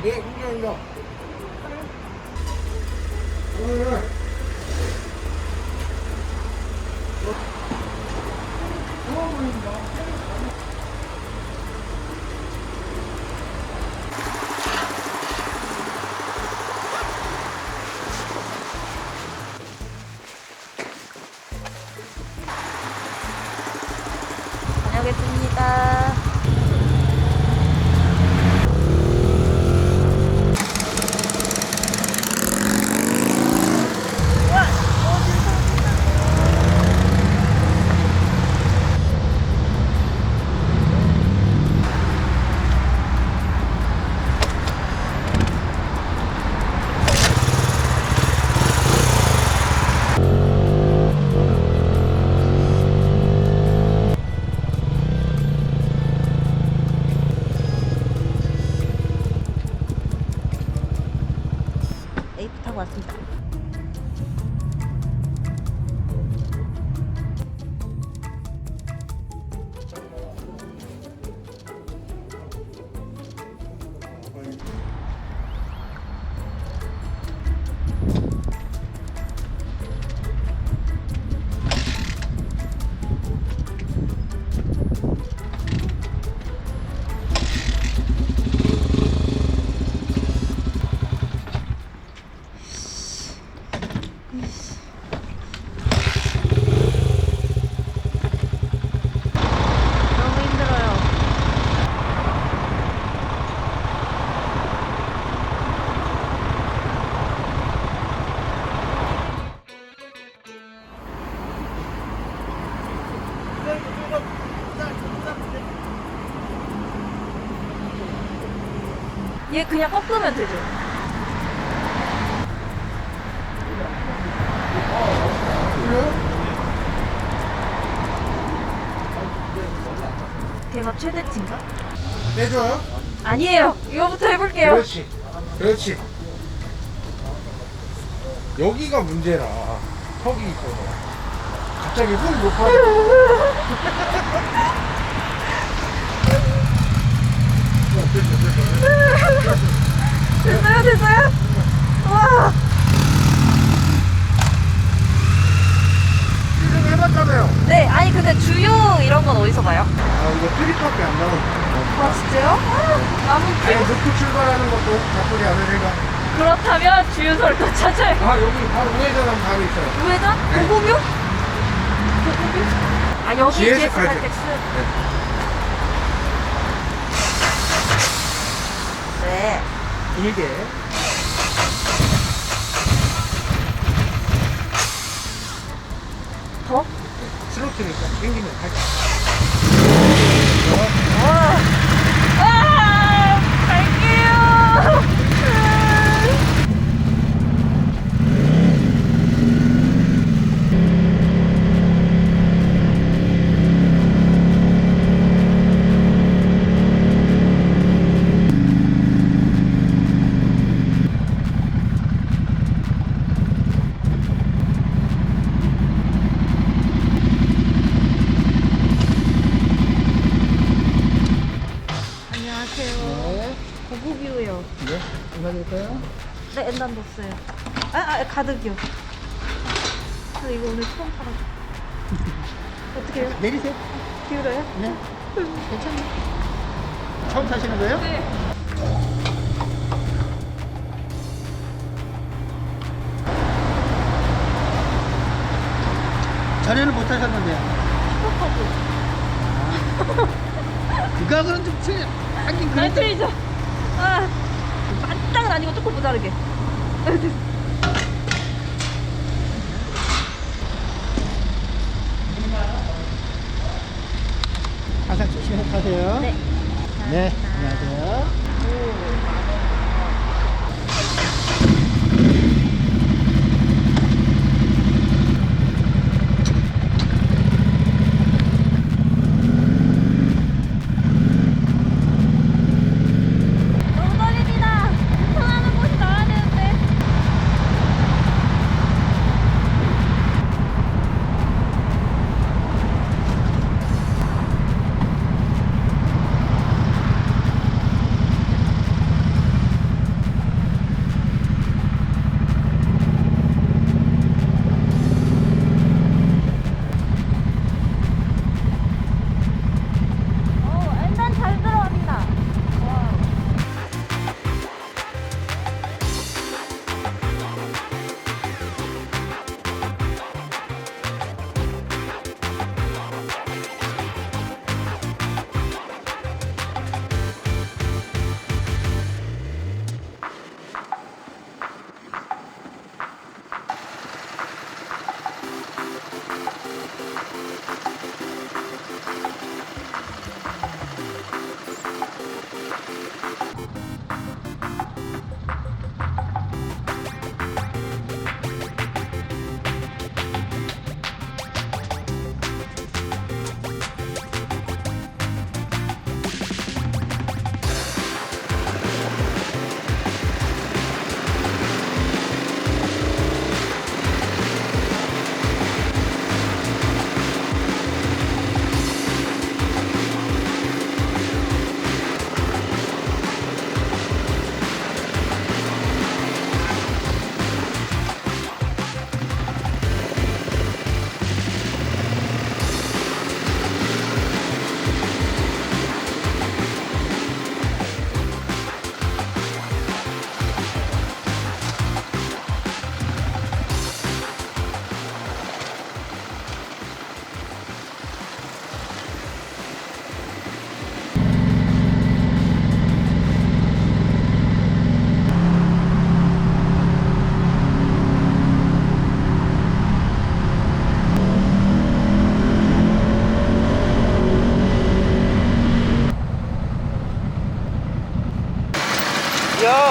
예, 인정. 다녀오겠습니다. 에이프 타고 왔습니다. 너무 힘들어요. 얘 그냥 꺾으면 되죠? 걔가 최대치인가? 내줘요? 아니에요. 이거부터 해볼게요. 그렇지. 여기가 문제라. 턱이 있어서. 갑자기 훅 높아져. 됐어요? 와. 지금 해봤잖아요. 네, 아니 근데 주유 이런 건 어디서 봐요? 아, 이거 트립밖에 안 나오네. 아 진짜요? 나무 아니, 놓고 출발하는 것도 나쁘지 않으니까. 그렇다면 주유소를 또 찾아요. 아, 여기 바로 우회전하면 바로 있어요. 우회전? 네. 고급유? 아 여기 GS GS 칼텍스. 칼텍스. 네. 길게. 더? 스로틀이니까 땡기면 갈 갈게요. 안녕하세요. 고급유요. 네? 얼마 될까요? 네, 엔단 넣었어요. 가득이요. 저 이거 오늘 처음 팔아서. 어떻게 해요? 내리세요. 기울어요? 네. 괜찮아요. 처음 타시는 거예요? 네. 전에는 못 타셨는데요. 그거하고는 좀 하긴 안 틀리죠? 반짝은 아니고 조금 모자르게. 항상 조심해서 타세요. 네. 네, 안녕하세요.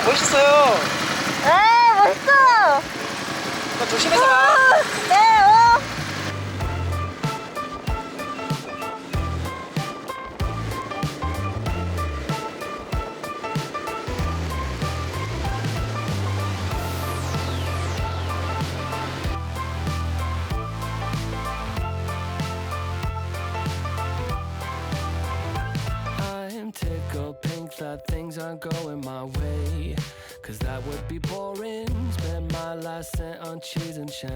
멋있어요. 에 멋있어. 조심해서 가. 네. 어. I'm tickled pink that things aren't going my way. Cause that would be boring. Spend my last cent on cheese and champagne.